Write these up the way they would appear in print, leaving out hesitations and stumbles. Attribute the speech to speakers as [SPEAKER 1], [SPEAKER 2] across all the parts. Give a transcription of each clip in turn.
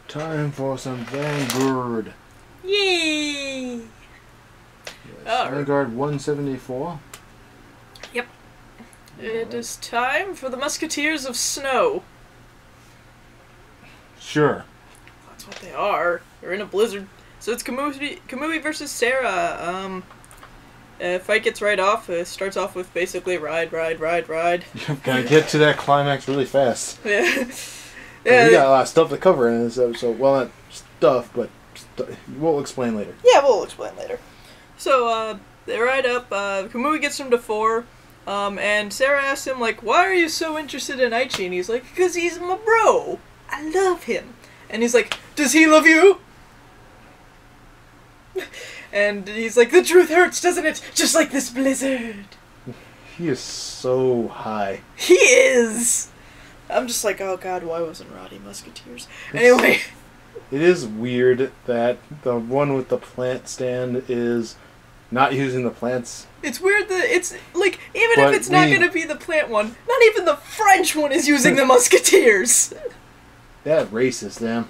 [SPEAKER 1] Time for some Vanguard.
[SPEAKER 2] Yay!
[SPEAKER 1] Yes, Vanguard 174.
[SPEAKER 2] Yep. It is time for the Musketeers of Snow.
[SPEAKER 1] Sure.
[SPEAKER 2] That's what they are. They're in a blizzard. So it's Kamui versus Sarah. Fight gets right off. It starts off with basically ride.
[SPEAKER 1] You've got to get to that climax really fast.
[SPEAKER 2] Yeah.
[SPEAKER 1] We got a lot of stuff to cover in this episode. Well, not stuff, but we'll explain later.
[SPEAKER 2] Yeah, we'll explain later. So, they ride up. Kamui gets him to 4. And Sarah asks him, like, why are you so interested in Aichi? And he's like, because he's my bro. I love him. And he's like, does he love you? And he's like, the truth hurts, doesn't it? Just like this blizzard.
[SPEAKER 1] He is so high.
[SPEAKER 2] He is! I'm just like, oh god, why wasn't Roddy Musketeers? Anyway.
[SPEAKER 1] It is weird that the one with the plant stand is not using the plants.
[SPEAKER 2] It's weird that it's, like, even if it's not going to be the plant one, not even the French one is using the Musketeers.
[SPEAKER 1] That racist, them.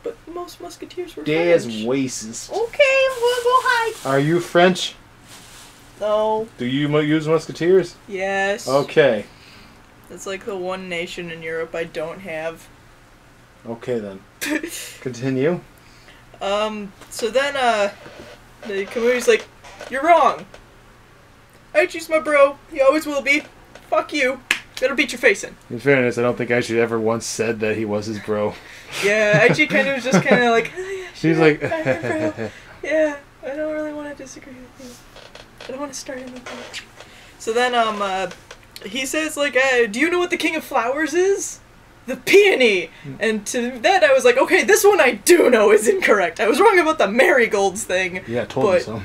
[SPEAKER 2] But most Musketeers were
[SPEAKER 1] Des
[SPEAKER 2] French.
[SPEAKER 1] racist.
[SPEAKER 2] Okay, I'm going to go hide.
[SPEAKER 1] Are you French?
[SPEAKER 2] No.
[SPEAKER 1] Do you use Musketeers?
[SPEAKER 2] Yes.
[SPEAKER 1] Okay.
[SPEAKER 2] It's like the one nation in Europe I don't have.
[SPEAKER 1] Okay then. Continue.
[SPEAKER 2] So then, the Kamui's like, you're wrong. Aichi's my bro. He always will be. Fuck you. Better beat your face in.
[SPEAKER 1] In fairness, I don't think Aichi ever once said that he was his bro.
[SPEAKER 2] Yeah, Aichi kind of was just kind of like, oh, yeah,
[SPEAKER 1] she's
[SPEAKER 2] sure,
[SPEAKER 1] like,
[SPEAKER 2] I'm your bro. Yeah, I don't really want to disagree with you. I don't want to start anything. So then, he says, like, do you know what the King of Flowers is? The peony! And to that I was like, okay, this one I do know is incorrect. I was wrong about the marigolds thing.
[SPEAKER 1] Yeah, I told you so.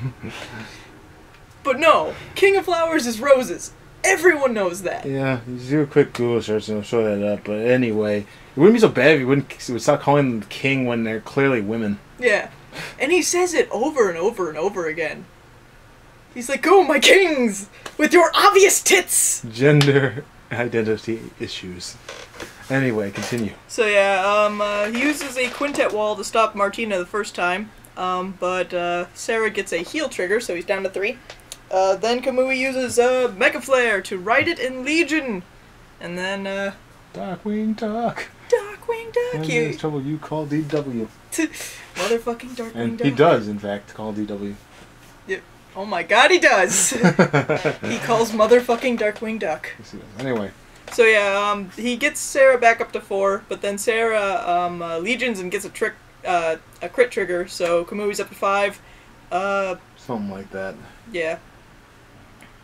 [SPEAKER 2] But no, King of Flowers is roses. Everyone knows that.
[SPEAKER 1] Yeah, you do a quick Google search and it'll show that up. But anyway, it wouldn't be so bad if you would stop calling them king when they're clearly women.
[SPEAKER 2] Yeah. And he says it over and over and over again. He's like, oh, my kings! With your obvious tits!
[SPEAKER 1] Gender identity issues. Anyway, continue.
[SPEAKER 2] So yeah, he uses a quintet wall to stop Martina the first time. But Sarah gets a heel trigger, so he's down to 3. Then Kamui uses Mega Flare to ride it in Legion. And then,
[SPEAKER 1] Darkwing Duck.
[SPEAKER 2] Darkwing Duck!
[SPEAKER 1] When there's trouble, you call DW.
[SPEAKER 2] Motherfucking Darkwing
[SPEAKER 1] and
[SPEAKER 2] Duck.
[SPEAKER 1] he does, in fact, call DW.
[SPEAKER 2] Yep. Oh my god, he does! He calls motherfucking Darkwing Duck.
[SPEAKER 1] Anyway.
[SPEAKER 2] So yeah, he gets Sarah back up to 4, but then Sarah legions and gets a crit trigger, so Kamui's up to 5.
[SPEAKER 1] Something like that.
[SPEAKER 2] Yeah.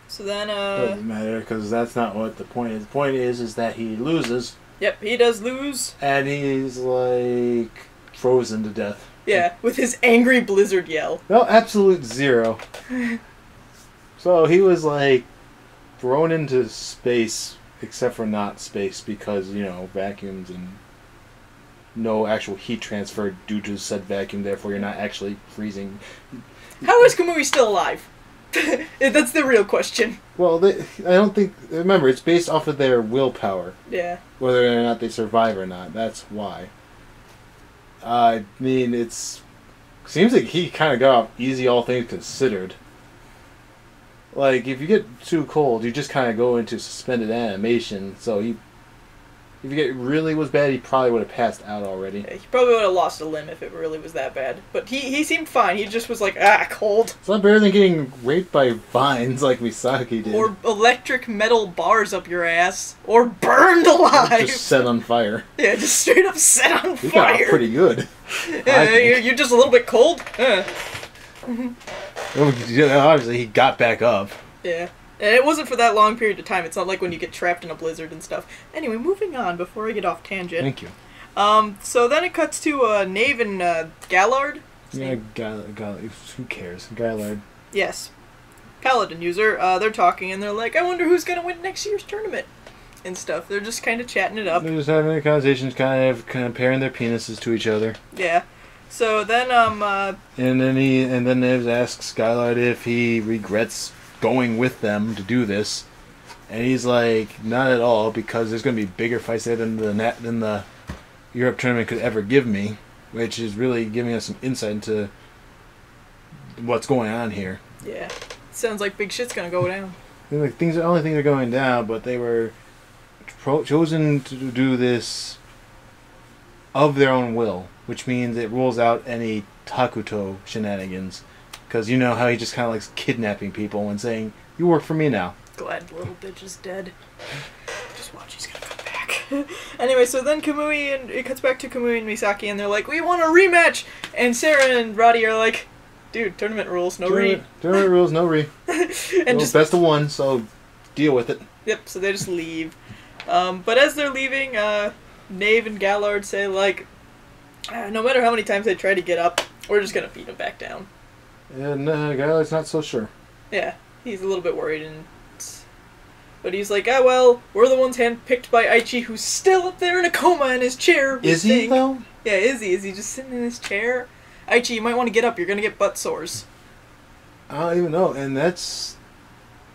[SPEAKER 2] So then,
[SPEAKER 1] doesn't matter, because that's not what the point is. The point is that he loses.
[SPEAKER 2] Yep, he does lose.
[SPEAKER 1] And he's, like, frozen to death.
[SPEAKER 2] Yeah, with his angry blizzard yell.
[SPEAKER 1] No, absolute 0. So he was, like, thrown into space, except for not space, because, you know, vacuums and no actual heat transfer due to said vacuum, therefore you're not actually freezing.
[SPEAKER 2] How is Kamui still alive? That's the real question.
[SPEAKER 1] Well, I don't think... Remember, it's based off of their willpower.
[SPEAKER 2] Yeah.
[SPEAKER 1] Whether or not they survive or not. That's why. I mean, it's... Seems like he kind of got off easy, all things considered. Like, if you get too cold, you just kind of go into suspended animation. So if it really was bad, he probably would have passed out already.
[SPEAKER 2] Yeah, he probably would have lost a limb if it really was that bad. But he seemed fine. He just was like, cold.
[SPEAKER 1] It's not better than getting raped by vines like Misaki did.
[SPEAKER 2] Or electric metal bars up your ass. Or burned alive.
[SPEAKER 1] Just set on fire.
[SPEAKER 2] Yeah, just straight up set on
[SPEAKER 1] He
[SPEAKER 2] fire.
[SPEAKER 1] got off pretty good.
[SPEAKER 2] Yeah, you're just a little bit cold.
[SPEAKER 1] Obviously, he got back up.
[SPEAKER 2] Yeah. And it wasn't for that long period of time. It's not like when you get trapped in a blizzard and stuff. Anyway, moving on before I get off tangent.
[SPEAKER 1] Thank you.
[SPEAKER 2] So then it cuts to Knave and Gallard.
[SPEAKER 1] Yeah, Gallard. Who cares? Gallard.
[SPEAKER 2] Yes. Paladin user. They're talking and they're like, I wonder who's going to win next year's tournament. And stuff. They're just kind of chatting it up.
[SPEAKER 1] They're just having conversations, kind of comparing their penises to each other.
[SPEAKER 2] Yeah. So then,
[SPEAKER 1] And then Nibs asks Skylard if he regrets going with them to do this, and he's like, not at all, because there's going to be bigger fights there than the Europe tournament could ever give me. which is really giving us some insight into what's going on here.
[SPEAKER 2] Yeah. Sounds like big shit's gonna go down.
[SPEAKER 1] Like things, the only thing are going down, but they were chosen to do this of their own will, which means it rules out any Takuto shenanigans. Because you know how he just kind of likes kidnapping people and saying, "You work for me now."
[SPEAKER 2] Glad the little bitch is dead. Just watch, he's gonna come back. Anyway, so then Kamui and it cuts back to Kamui and Misaki, and they're like, "We want a rematch!" And Sarah and Roddy are like, "Dude, tournament rules, no re."
[SPEAKER 1] Tournament rules, no re.
[SPEAKER 2] And
[SPEAKER 1] well,
[SPEAKER 2] just
[SPEAKER 1] best of one, so deal with it.
[SPEAKER 2] Yep. So they just leave. But as they're leaving, Nave and Gallard say like, "No matter how many times they try to get up, we're just gonna beat them back down."
[SPEAKER 1] And Gallard's not so sure.
[SPEAKER 2] Yeah, he's a little bit worried, but he's like, "Ah, well, we're the ones handpicked by Aichi, who's still up there in a coma in his chair."
[SPEAKER 1] Is he though?
[SPEAKER 2] Yeah, is he? Is he just sitting in his chair? Aichi, you might want to get up. You're gonna get butt sores.
[SPEAKER 1] I don't even know, and that's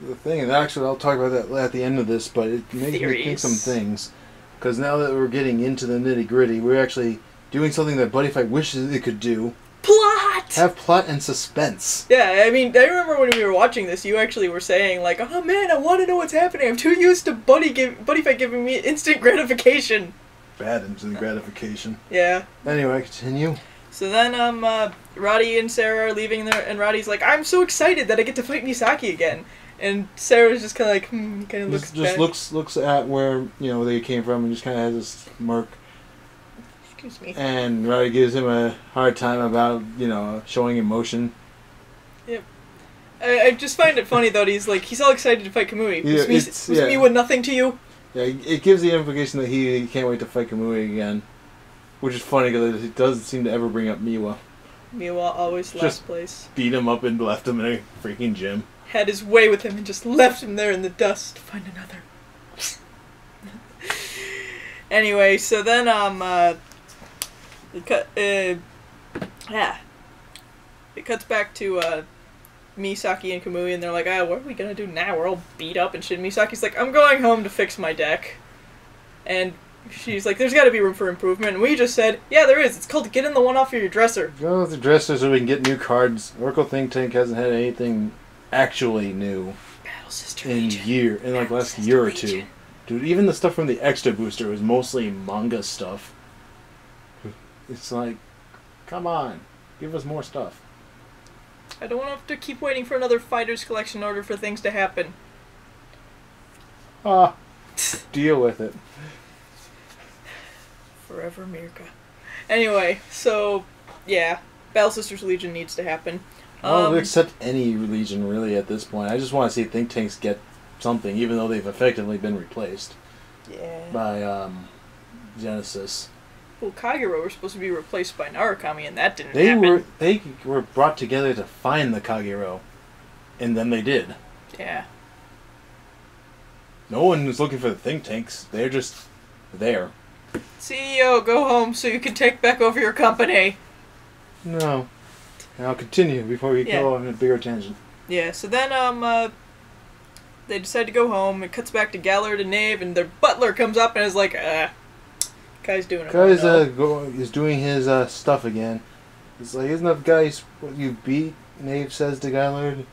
[SPEAKER 1] the thing. And actually, I'll talk about that at the end of this, but it makes me think some things. Because now that we're getting into the nitty gritty, we're actually doing something that Buddy Fight wishes it could do.
[SPEAKER 2] Plot!
[SPEAKER 1] Have plot and suspense.
[SPEAKER 2] Yeah, I mean, I remember when we were watching this, you actually were saying, like, "Oh man, I want to know what's happening. I'm too used to Buddy Fight giving me instant gratification."
[SPEAKER 1] Bad instant gratification.
[SPEAKER 2] Yeah.
[SPEAKER 1] Anyway, continue.
[SPEAKER 2] So then, Roddy and Sarah are leaving there, and Roddy's like, "I'm so excited that I get to fight Misaki again." And Sarah's just kind of like, he kind of looks
[SPEAKER 1] just looks at where, they came from and just kind of has this smirk.
[SPEAKER 2] Excuse me.
[SPEAKER 1] And Roddy gives him a hard time about, showing emotion.
[SPEAKER 2] Yep. I just find it funny, though, he's all excited to fight Kamui.
[SPEAKER 1] Yeah,
[SPEAKER 2] was Miwa nothing to you?
[SPEAKER 1] Yeah, it gives the implication that he can't wait to fight Kamui again. Which is funny, because it doesn't seem to ever bring up Miwa.
[SPEAKER 2] Miwa always last place.
[SPEAKER 1] Beat him up and left him in a freaking gym.
[SPEAKER 2] Had his way with him and just left him there in the dust to find another. Anyway, so then, it cuts back to, Misaki and Kamui, and they're like, what are we gonna do now? We're all beat up and shit. And Misaki's like, "I'm going home to fix my deck." And she's like, "There's gotta be room for improvement." And we just said, "Yeah, there is. It's called get in the one off of your dresser."
[SPEAKER 1] Go with the dresser so we can get new cards. Oracle Think Tank hasn't had anything actually new
[SPEAKER 2] Battle Sister
[SPEAKER 1] in
[SPEAKER 2] Legion.
[SPEAKER 1] last year or two. Dude, even the stuff from the extra booster was mostly manga stuff. It's like, come on, give us more stuff.
[SPEAKER 2] I don't want to have to keep waiting for another Fighters Collection order for things to happen.
[SPEAKER 1] Deal with it.
[SPEAKER 2] Forever Mirka. Anyway, so, yeah, Battle Sisters Legion needs to happen.
[SPEAKER 1] I'll accept any Legion, really, at this point. I just want to see Think Tanks get something, even though they've effectively been replaced.
[SPEAKER 2] Yeah.
[SPEAKER 1] By, Genesis.
[SPEAKER 2] Well, Kagero were supposed to be replaced by Narukami, and that didn't happen.
[SPEAKER 1] They were brought together to find the Kagero, and then they did.
[SPEAKER 2] Yeah.
[SPEAKER 1] No one was looking for the Think Tanks. They're just there.
[SPEAKER 2] CEO, go home so you can take back over your company.
[SPEAKER 1] No. And I'll continue before we go on a bigger tangent.
[SPEAKER 2] Yeah, so then, they decide to go home. It cuts back to Gallard and Nave, and their butler comes up and is like, Kai's doing it.
[SPEAKER 1] Kai's is doing his stuff again. It's like, "Isn't that guy what you beat?" Nave says to Gallard.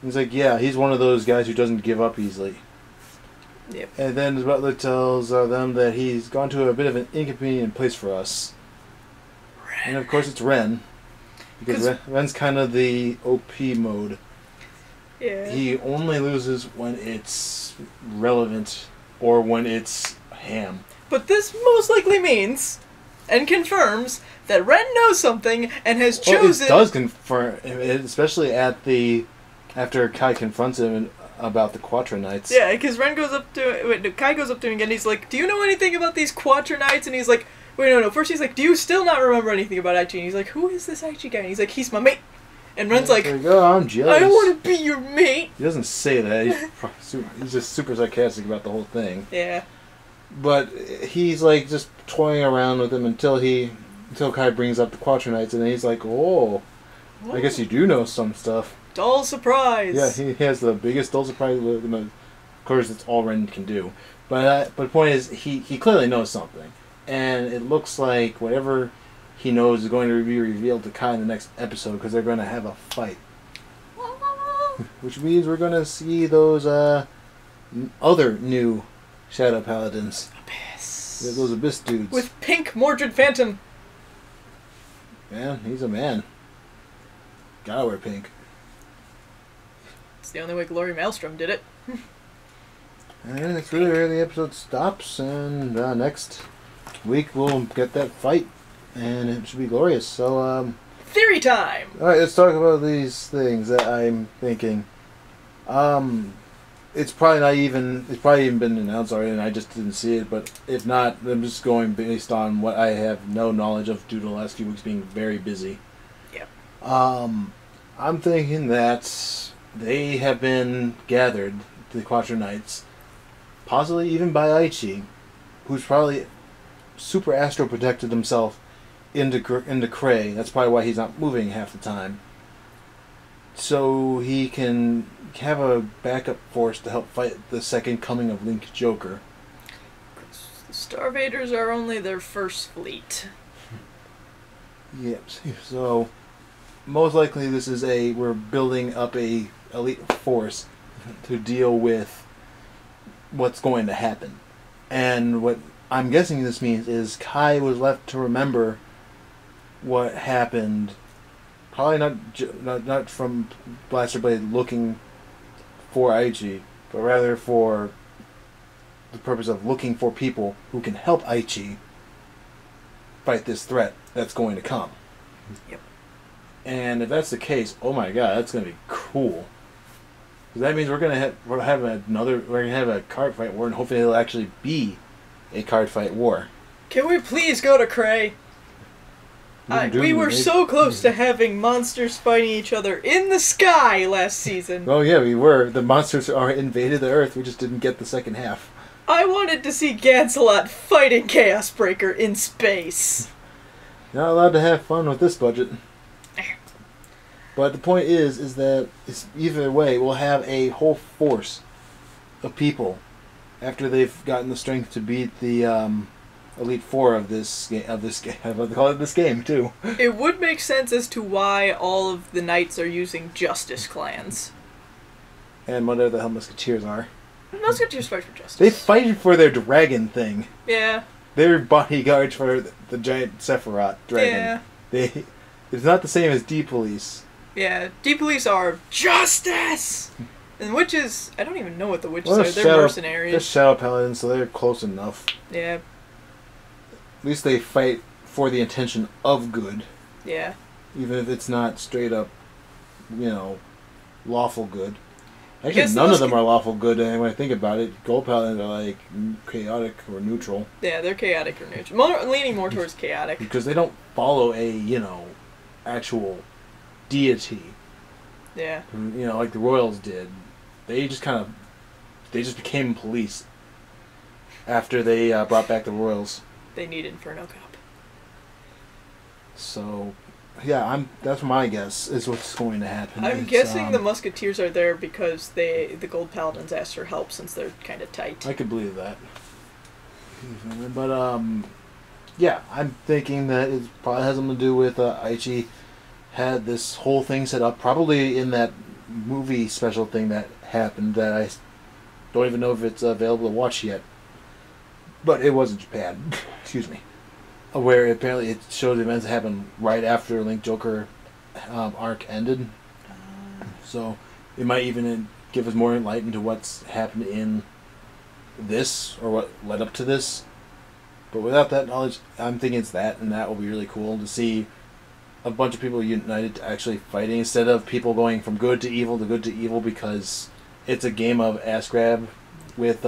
[SPEAKER 1] He's like, "Yeah, he's one of those guys who doesn't give up easily."
[SPEAKER 2] Yep.
[SPEAKER 1] And then the butler tells them that he's gone to a bit of an inconvenient place for us.
[SPEAKER 2] Ren.
[SPEAKER 1] And of course it's Ren. Because Ren's kind of the OP mode.
[SPEAKER 2] Yeah.
[SPEAKER 1] He only loses when it's relevant or when it's ham.
[SPEAKER 2] But this most likely means, and confirms, that Ren knows something and has chosen...
[SPEAKER 1] Well, it does confirm, especially after Kai confronts him about the Quattro Knights.
[SPEAKER 2] Yeah, because Kai goes up to him again, he's like, "Do you know anything about these Quattro Knights?" And he's like, "Wait, no. First he's like, "Do you still not remember anything about Aichi?" And he's like, "Who is this Aichi guy?" And he's like, "He's my mate." And Ren's like,
[SPEAKER 1] "Oh, I'm jealous.
[SPEAKER 2] I don't want to be your mate."
[SPEAKER 1] He doesn't say that. He's just super sarcastic about the whole thing.
[SPEAKER 2] Yeah.
[SPEAKER 1] But he's like just toying around with him until Kai brings up the Quattro Knights, and then he's like, "Oh, I guess you do know some stuff."
[SPEAKER 2] Dull surprise.
[SPEAKER 1] Yeah, he has the biggest dull surprise. Of course, it's all Ren can do. But the point is, he clearly knows something, and it looks like whatever he knows is going to be revealed to Kai in the next episode because they're going to have a fight. Which means we're going to see those other new Shadow Paladins.
[SPEAKER 2] Abyss.
[SPEAKER 1] Yeah, those Abyss dudes.
[SPEAKER 2] With pink Mordred Phantom.
[SPEAKER 1] Man, he's a man. Gotta wear pink.
[SPEAKER 2] It's the only way Glory Maelstrom did it.
[SPEAKER 1] And that's really where the episode stops. And next week we'll get that fight. And it should be glorious. So,
[SPEAKER 2] Theory time!
[SPEAKER 1] alright, let's talk about these things that I'm thinking. It's probably even been announced already and I just didn't see it, but if not, I'm just going based on what I have no knowledge of due to the last few weeks being very busy.
[SPEAKER 2] Yep.
[SPEAKER 1] I'm thinking that they have been gathered, the Quattro Knights, possibly even by Aichi, who's probably super astro protected himself into Cray. That's probably why he's not moving half the time. So he can have a backup force to help fight the second coming of Link Joker.
[SPEAKER 2] The Starvaders are only their first fleet.
[SPEAKER 1] Yep. So most likely this is we're building up a elite force to deal with what's going to happen. And what I'm guessing this means is Kai was left to remember what happened. Probably not from Blaster Blade looking for Aichi, but rather for the purpose of looking for people who can help Aichi fight this threat that's going to come.
[SPEAKER 2] Yep.
[SPEAKER 1] And if that's the case, oh my god, that's going to be cool. Because that means we're gonna have a card fight war, and hopefully it'll actually be a card fight war.
[SPEAKER 2] Can we please go to Cray? We were so close to having monsters fighting each other in the sky last season.
[SPEAKER 1] Oh yeah, we were. The monsters invaded the Earth. We just didn't get the second half.
[SPEAKER 2] I wanted to see Gancelot fighting Chaos Breaker in space.
[SPEAKER 1] Not allowed to have fun with this budget. But the point is that either way, we'll have a whole force of people after they've gotten the strength to beat the Elite Four of this game. I'm about to call it this game too.
[SPEAKER 2] It would make sense as to why all of the knights are using Justice clans.
[SPEAKER 1] And whatever the hell Musketeers are.
[SPEAKER 2] Musketeers fight for justice.
[SPEAKER 1] They fight for their dragon thing.
[SPEAKER 2] Yeah.
[SPEAKER 1] They're bodyguards for the giant Sephiroth dragon.
[SPEAKER 2] Yeah.
[SPEAKER 1] It's not the same as D-Police.
[SPEAKER 2] Yeah, D-Police are justice! And witches, I don't even know what the witches are. They're mercenaries.
[SPEAKER 1] They're Shadow Paladins, so they're close enough.
[SPEAKER 2] Yeah.
[SPEAKER 1] At least they fight for the intention of good.
[SPEAKER 2] Yeah.
[SPEAKER 1] Even if it's not straight up, lawful good. Actually, none of them are lawful good, and when I think about it, Gold Paladins are like chaotic or neutral.
[SPEAKER 2] Yeah, they're chaotic or neutral. Leaning more towards chaotic.
[SPEAKER 1] Because they don't follow a, actual deity.
[SPEAKER 2] Yeah.
[SPEAKER 1] Like the Royals did. They just became police after they brought back the Royals.
[SPEAKER 2] They need Inferno Cop.
[SPEAKER 1] So, yeah, that's my guess is what's going to happen.
[SPEAKER 2] I'm guessing the Musketeers are there because the Gold Paladins asked for help since they're kind of tight.
[SPEAKER 1] I could believe that. But yeah, I'm thinking that it probably has something to do with Aichi had this whole thing set up, probably in that movie special thing that happened that I don't even know if it's available to watch yet. But it was in Japan. Excuse me. Where apparently it showed events that happened right after Link Joker arc ended. So it might even give us more insight into what's happened in this, or what led up to this. But without that knowledge, I'm thinking it's that, and that will be really cool to see a bunch of people united to actually fighting instead of people going from good to evil because it's a game of ass grab with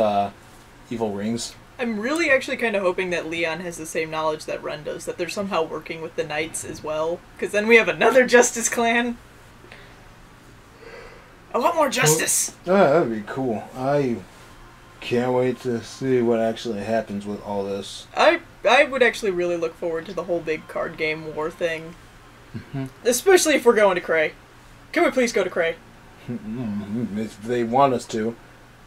[SPEAKER 1] evil rings.
[SPEAKER 2] I'm really actually kind of hoping that Leon has the same knowledge that Ren does, that they're somehow working with the Knights as well, because then we have another Justice Clan. I want more justice!
[SPEAKER 1] Oh, that'd be cool. I can't wait to see what actually happens with all this.
[SPEAKER 2] I would actually really look forward to the whole big card game war thing.
[SPEAKER 1] Mm-hmm.
[SPEAKER 2] Especially if we're going to Cray. Can we please go to Cray?
[SPEAKER 1] If they want us to.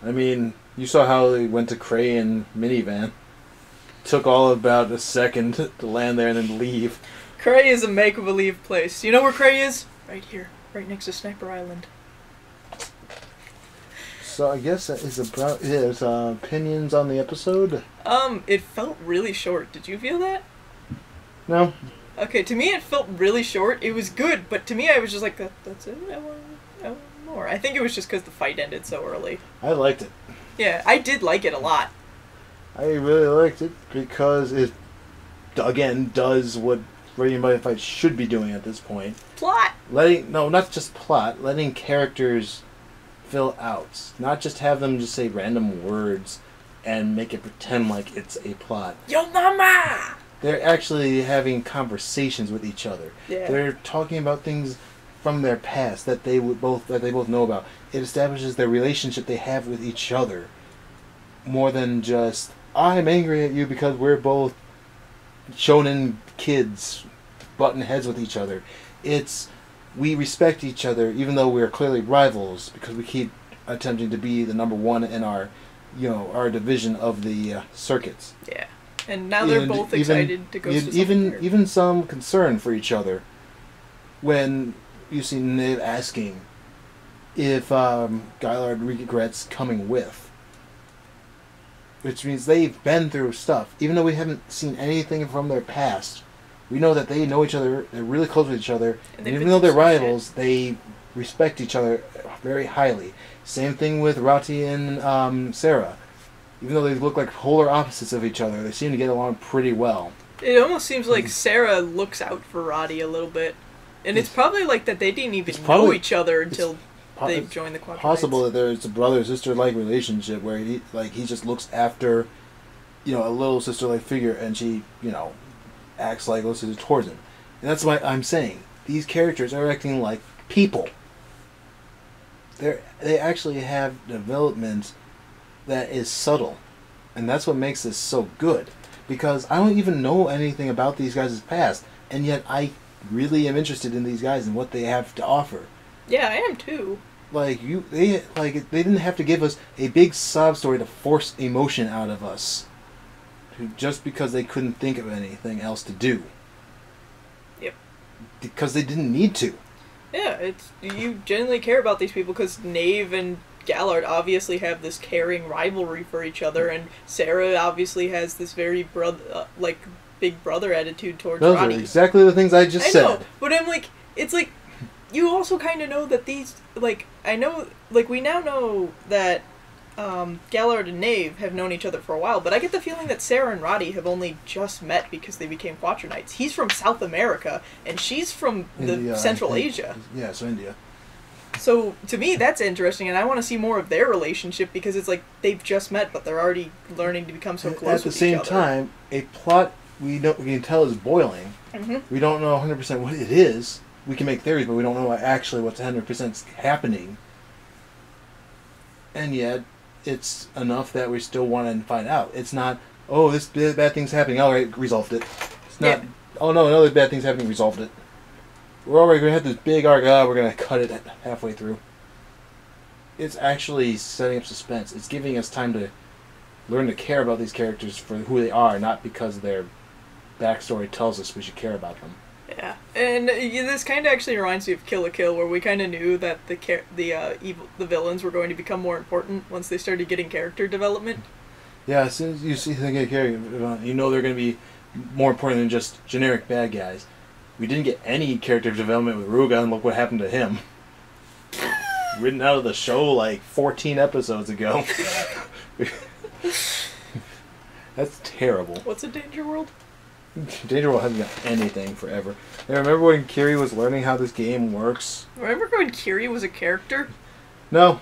[SPEAKER 1] I mean, you saw how they went to Cray in minivan. took all about a second to land there and then leave.
[SPEAKER 2] Cray is a make-believe place. You know where Cray is? Right here. Right next to Sniper Island.
[SPEAKER 1] So I guess that is about his opinions on the episode.
[SPEAKER 2] It felt really short. Did you feel that?
[SPEAKER 1] No.
[SPEAKER 2] Okay, to me it felt really short. It was good, but to me I was just like, that's it? I want more. I think it was just because the fight ended so early.
[SPEAKER 1] I liked it.
[SPEAKER 2] Yeah, I did like it a lot.
[SPEAKER 1] I really liked it because it, again, does what Ready by Fight should be doing at this point.
[SPEAKER 2] Plot!
[SPEAKER 1] Not just plot, letting characters fill out. Not just have them just say random words and make it pretend like it's a plot.
[SPEAKER 2] Yo mama!
[SPEAKER 1] They're actually having conversations with each other.
[SPEAKER 2] Yeah.
[SPEAKER 1] They're talking about things from their past that they both know about. It establishes their relationship they have with each other. More than just, I'm angry at you because we're both shonen kids butting heads with each other. It's, we respect each other even though we're clearly rivals because we keep attempting to be the number one in our division of the circuits.
[SPEAKER 2] Yeah. And now they're both excited to go to
[SPEAKER 1] even some concern for each other when you see Niv asking if Gylard regrets coming with. Which means they've been through stuff. Even though we haven't seen anything from their past, we know that they know each other, they're really close with each other, and even though they're rivals, they respect each other very highly. Same thing with Rati and Sarah. Even though they look like polar opposites of each other, they seem to get along pretty well.
[SPEAKER 2] It almost seems like Sarah looks out for Roddy a little bit. And it's probably like that they didn't even know each other until they joined the Quadrites.
[SPEAKER 1] It's possible that there's a brother-sister-like relationship where he just looks after, a little sister-like figure, and she, acts like a little sister towards him. And that's why I'm saying these characters are acting like people. They actually have development that is subtle, and that's what makes this so good. Because I don't even know anything about these guys' past, and yet I really am interested in these guys and what they have to offer.
[SPEAKER 2] Yeah, I am too.
[SPEAKER 1] They didn't have to give us a big sob story to force emotion out of us, just because they couldn't think of anything else to do.
[SPEAKER 2] Yep.
[SPEAKER 1] Because they didn't need to.
[SPEAKER 2] Yeah, you genuinely care about these people because Nave and Gallard obviously have this caring rivalry for each other, and Sarah obviously has this very big brother attitude towards Roddy.
[SPEAKER 1] Those are exactly the things I just said.
[SPEAKER 2] I know, but I'm like, it's like, you also kind of know that these, we now know that Gallard and Nave have known each other for a while, but I get the feeling that Sarah and Roddy have only just met because they became Quaternites. He's from South America, and she's from Central Asia.
[SPEAKER 1] Yeah, so India.
[SPEAKER 2] So, to me, that's interesting, and I want to see more of their relationship, because it's like, they've just met, but they're already learning to become so close with each other.
[SPEAKER 1] At the same time, a plot we can tell is boiling.
[SPEAKER 2] Mm-hmm.
[SPEAKER 1] We don't know 100% what it is. We can make theories, but we don't know actually what's 100% happening. And yet, it's enough that we still want to find out. It's not, oh, this bad thing's happening, alright, resolved it. It's not, oh no, another bad thing's happening, resolved it. We're already going to have this big arc, we're going to cut it halfway through. It's actually setting up suspense. It's giving us time to learn to care about these characters for who they are, not because their backstory tells us we should care about them.
[SPEAKER 2] Yeah, and this kind of actually reminds me of Kill la Kill, where we kind of knew that the villains were going to become more important once they started getting character development.
[SPEAKER 1] Yeah, as soon as you see them get character development, you know they're going to be more important than just generic bad guys. We didn't get any character development with Ruga, and look what happened to him. Written out of the show like 14 episodes ago. That's terrible.
[SPEAKER 2] What's a Danger World?
[SPEAKER 1] Danger World hasn't got anything forever. Hey, remember when Kiri was learning how this game works?
[SPEAKER 2] Remember when Kiri was a character?
[SPEAKER 1] No.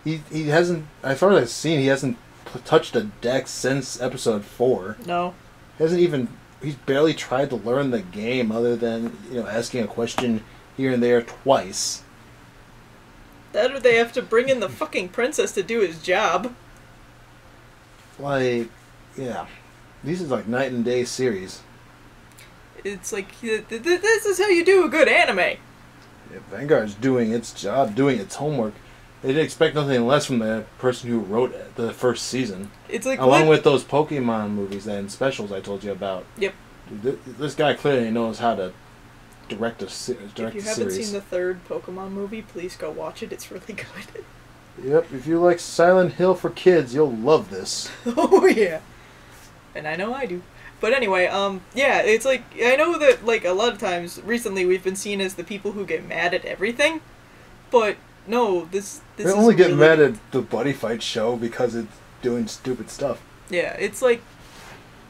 [SPEAKER 1] He hasn't, as far as I've seen, he hasn't touched a deck since episode 4.
[SPEAKER 2] No.
[SPEAKER 1] He's barely tried to learn the game other than, asking a question here and there twice.
[SPEAKER 2] That or they have to bring in the fucking princess to do his job.
[SPEAKER 1] Yeah. This is like night and day series.
[SPEAKER 2] It's like, this is how you do a good anime.
[SPEAKER 1] Yeah, Vanguard's doing its job, doing its homework. They didn't expect nothing less from the person who wrote the first season.
[SPEAKER 2] It's like
[SPEAKER 1] along with those Pokemon movies and specials I told you about.
[SPEAKER 2] Yep.
[SPEAKER 1] This guy clearly knows how to direct a series.
[SPEAKER 2] If you haven't seen the third Pokemon movie, please go watch it. It's really good.
[SPEAKER 1] Yep. If you like Silent Hill for kids, you'll love this.
[SPEAKER 2] Oh yeah. And I know I do. But anyway, yeah, it's like, I know that, like, a lot of times, recently, we've been seen as the people who get mad at everything, but, no, this
[SPEAKER 1] they only get mad at the Buddy Fight show because it's doing stupid stuff.
[SPEAKER 2] Yeah, it's like,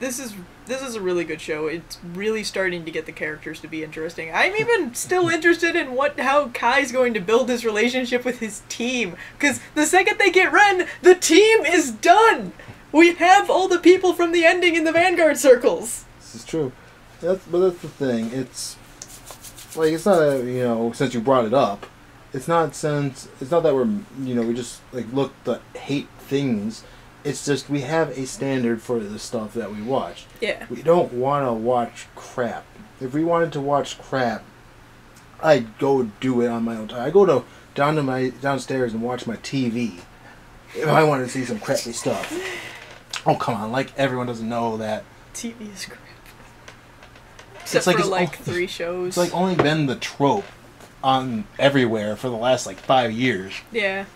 [SPEAKER 2] this is a really good show. It's really starting to get the characters to be interesting. I'm even still interested in how Kai's going to build his relationship with his team, because the second they get Ren, the team is done! We have all the people from the ending in the Vanguard circles.
[SPEAKER 1] This is true. But that's the thing. It's like, it's not since you brought it up, it's not that we're we just like look to hate things. It's just we have a standard for the stuff that we watch.
[SPEAKER 2] Yeah.
[SPEAKER 1] We don't want to watch crap. If we wanted to watch crap, I'd go do it on my own time. I go downstairs and watch my TV if I wanted to see some crappy stuff. Oh, come on. Like, everyone doesn't know that.
[SPEAKER 2] TV is crap. Except for, like, 3 shows.
[SPEAKER 1] It's, like, only been the trope on everywhere for the last, like, 5 years.
[SPEAKER 2] Yeah.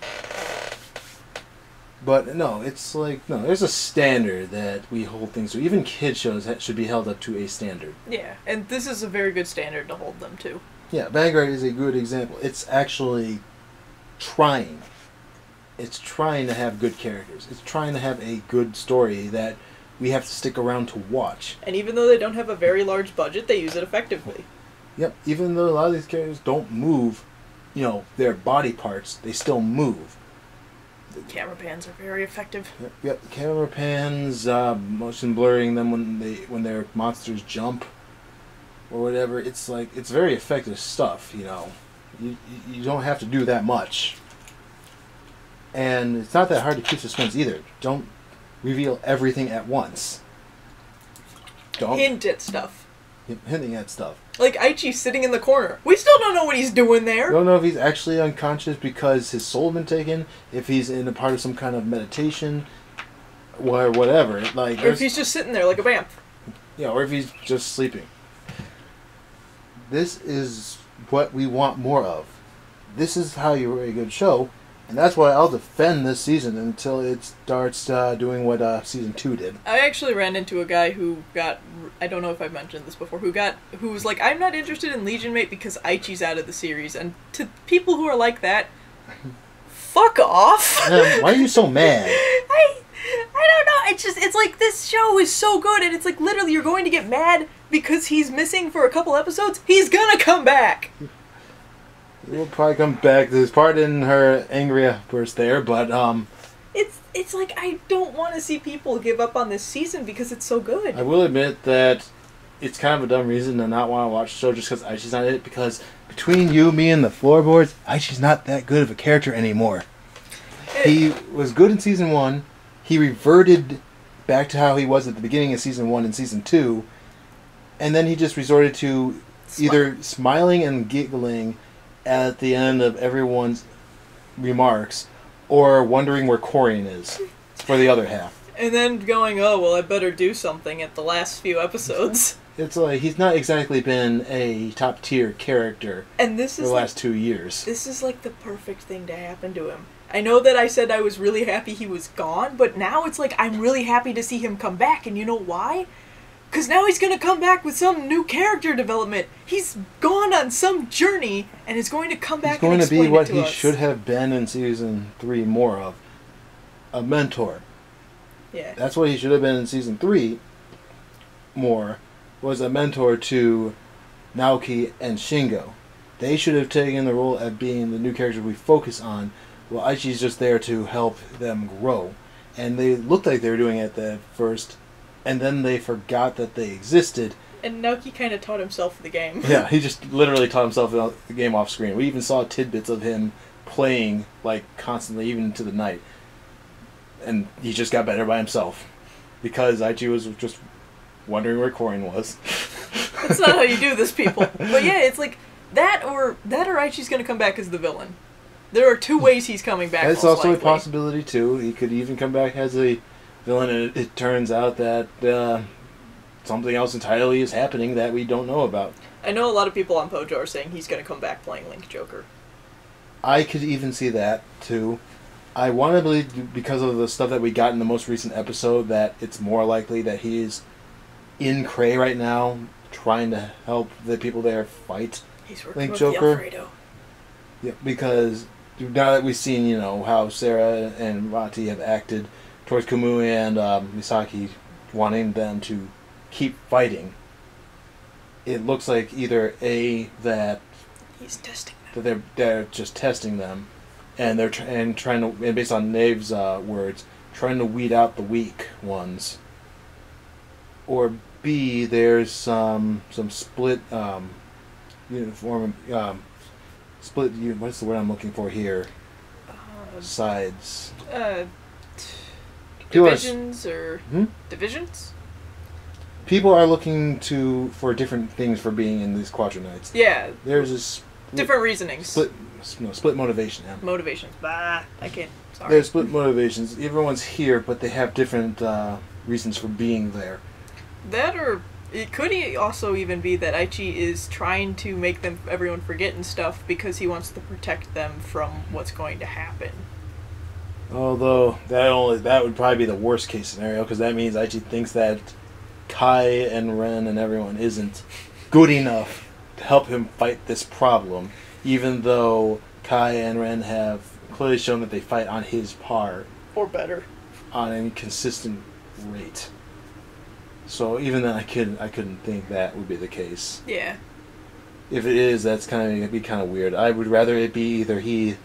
[SPEAKER 1] But, no, it's like, no, there's a standard that we hold things to. Even kid shows should be held up to a standard.
[SPEAKER 2] Yeah, and this is a very good standard to hold them to.
[SPEAKER 1] Yeah, Vanguard is a good example. It's actually trying. It's trying to have good characters. It's trying to have a good story that we have to stick around to watch.
[SPEAKER 2] And even though they don't have a very large budget, they use it effectively.
[SPEAKER 1] Yep, even though a lot of these characters don't move, their body parts, they still move.
[SPEAKER 2] The camera pans are very effective.
[SPEAKER 1] Yep, camera pans, motion blurring them when their monsters jump or whatever. It's like, it's very effective stuff, You don't have to do that much. And it's not that hard to keep suspense either. Don't reveal everything at once. Don't
[SPEAKER 2] hint at stuff.
[SPEAKER 1] Hinting at stuff.
[SPEAKER 2] Like Aichi's sitting in the corner. We still don't know what he's doing there.
[SPEAKER 1] We don't know if he's actually unconscious because his soul has been taken, if he's in a part of some kind of meditation, or whatever.
[SPEAKER 2] Or if he's just sitting there like a vamp.
[SPEAKER 1] Yeah, or if he's just sleeping. This is what we want more of. This is how you write a good show. And that's why I'll defend this season until it starts doing what Season 2 did.
[SPEAKER 2] I actually ran into a guy who got, I don't know if I've mentioned this before, who was like, I'm not interested in Legion Mate because Aichi's out of the series. And to people who are like that, fuck off!
[SPEAKER 1] Why are you so mad?
[SPEAKER 2] I don't know, it's like, this show is so good, and it's like, literally, you're going to get mad because he's missing for a couple episodes? He's gonna come back!
[SPEAKER 1] We'll probably come back. There's part in her angry outburst there, but
[SPEAKER 2] It's like, I don't want to see people give up on this season because it's so good.
[SPEAKER 1] I will admit that it's kind of a dumb reason to not want to watch the show just because Aichi's not in it, because between you, me, and the floorboards, Aichi's not that good of a character anymore. He was good in Season 1. He reverted back to how he was at the beginning of Season 1 and Season 2, and then he just resorted to either smiling and giggling at the end of everyone's remarks, or wondering where Corian is for the other half.
[SPEAKER 2] And then going, oh, well, I better do something at the last few episodes.
[SPEAKER 1] It's like, he's not exactly been a top-tier character
[SPEAKER 2] and this
[SPEAKER 1] for
[SPEAKER 2] is
[SPEAKER 1] the last 2 years.
[SPEAKER 2] This is like the perfect thing to happen to him. I know that I said I was really happy he was gone, but now it's like I'm really happy to see him come back, and you know why? Because now he's going to come back with some new character development. He's gone on some journey, and is going to come back and explain it to us.
[SPEAKER 1] He's going to be what he should have been in Season 3 more of. A mentor.
[SPEAKER 2] Yeah.
[SPEAKER 1] That's what he should have been in Season 3 more, was a mentor to Naoki and Shingo. They should have taken the role of being the new characters we focus on, while Aichi's just there to help them grow. And they looked like they were doing it at first, and then they forgot that they existed.
[SPEAKER 2] And Naoki kind of taught himself the game.
[SPEAKER 1] Yeah, he just literally taught himself the game off screen. We even saw tidbits of him playing, like, constantly, even into the night. And he just got better by himself. Because Aichi was just wondering where Corian was.
[SPEAKER 2] That's not how you do this, people. But yeah, it's like, that or Aichi's gonna come back as the villain. There are two ways he's coming back.
[SPEAKER 1] That's
[SPEAKER 2] most
[SPEAKER 1] also
[SPEAKER 2] likely.
[SPEAKER 1] a possibility too. He could even come back as a villain, and it turns out that something else entirely is happening that we don't know about.
[SPEAKER 2] I know a lot of people on Pojo are saying he's going to come back playing Link Joker.
[SPEAKER 1] I could even see that too. I want to believe, because of the stuff that we got in the most recent episode, that it's more likely that he's in Cray right now, trying to help the people there fight
[SPEAKER 2] He's working
[SPEAKER 1] Link
[SPEAKER 2] with
[SPEAKER 1] Joker.
[SPEAKER 2] the Alfredo.
[SPEAKER 1] Yeah, because now that we've seen, how Sarah and Rati have acted towards Kamui and Misaki, wanting them to keep fighting, it looks like either that
[SPEAKER 2] he's testing them.
[SPEAKER 1] that they're just testing them, and they're trying to, and based on Nave's words, trying to weed out the weak ones, or B, there's some split uniform split. What's the word I'm looking for here? Sides.
[SPEAKER 2] Divisions or divisions?
[SPEAKER 1] People are looking for different things for being in these Quaternights.
[SPEAKER 2] Yeah.
[SPEAKER 1] There's this
[SPEAKER 2] different reasonings.
[SPEAKER 1] Split motivation. Yeah.
[SPEAKER 2] Motivations. Bah, I can't. Sorry.
[SPEAKER 1] There's split motivations. Everyone's here, but they have different reasons for being there.
[SPEAKER 2] That, or it could also even be that Aichi is trying to make everyone forget and stuff because he wants to protect them from what's going to happen.
[SPEAKER 1] Although that would probably be the worst case scenario, because that means Aichi thinks that Kai and Ren and everyone isn't good enough to help him fight this problem, even though Kai and Ren have clearly shown that they fight on his par.
[SPEAKER 2] Or better.
[SPEAKER 1] On a consistent rate. So even then I couldn't think that would be the case.
[SPEAKER 2] Yeah.
[SPEAKER 1] If it is, it'd be kind of weird. I would rather it be either he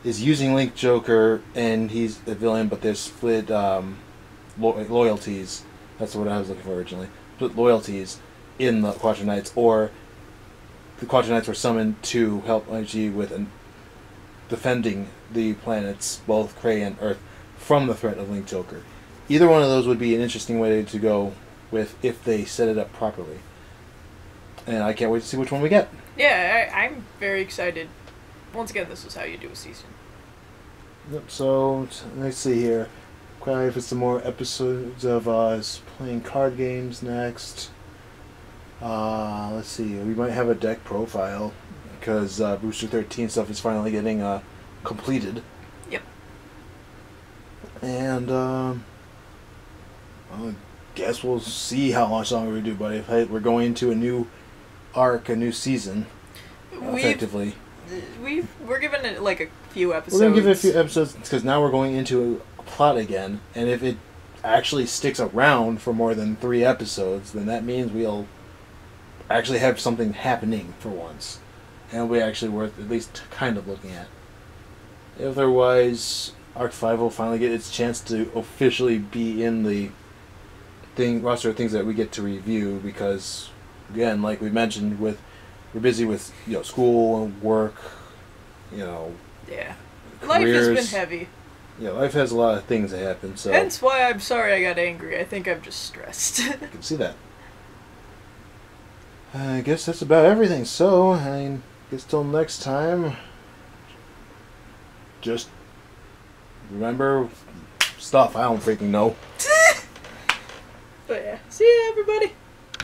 [SPEAKER 1] is using Link Joker and he's a villain, but there's split loyalties. That's what I was looking for originally. Split loyalties in the Quaternights, or the Quaternights were summoned to help Aichi with defending the planets, both Cray and Earth, from the threat of Link Joker. Either one of those would be an interesting way to go with if they set it up properly. And I can't wait to see which one we get.
[SPEAKER 2] Yeah, I'm very excited. Once again, this is how you do a season.
[SPEAKER 1] Yep, so let's see here. Quite for some more episodes of us playing card games next. Let's see. We might have a deck profile because Booster 13 stuff is finally getting completed.
[SPEAKER 2] Yep.
[SPEAKER 1] And I guess we'll see how much longer we do. But if we're going into a new arc, a new season, effectively.
[SPEAKER 2] We're giving it like a few episodes.
[SPEAKER 1] We're going to give it a few episodes because now we're going into a plot again, and if it actually sticks around for more than 3 episodes, then that means we'll actually have something happening for once, and it'll be actually worth at least kind of looking at. Otherwise, Arc 5 will finally get its chance to officially be in the roster of things that we get to review, because again, like we mentioned, we're busy with school and work,
[SPEAKER 2] yeah.
[SPEAKER 1] careers.
[SPEAKER 2] Life has been heavy.
[SPEAKER 1] Yeah, life has a lot of things that happen, so
[SPEAKER 2] hence why I'm sorry I got angry. I think I'm just stressed.
[SPEAKER 1] I can see that. I guess that's about everything, so I guess till next time, just remember stuff. I don't freaking know.
[SPEAKER 2] But yeah, see ya everybody.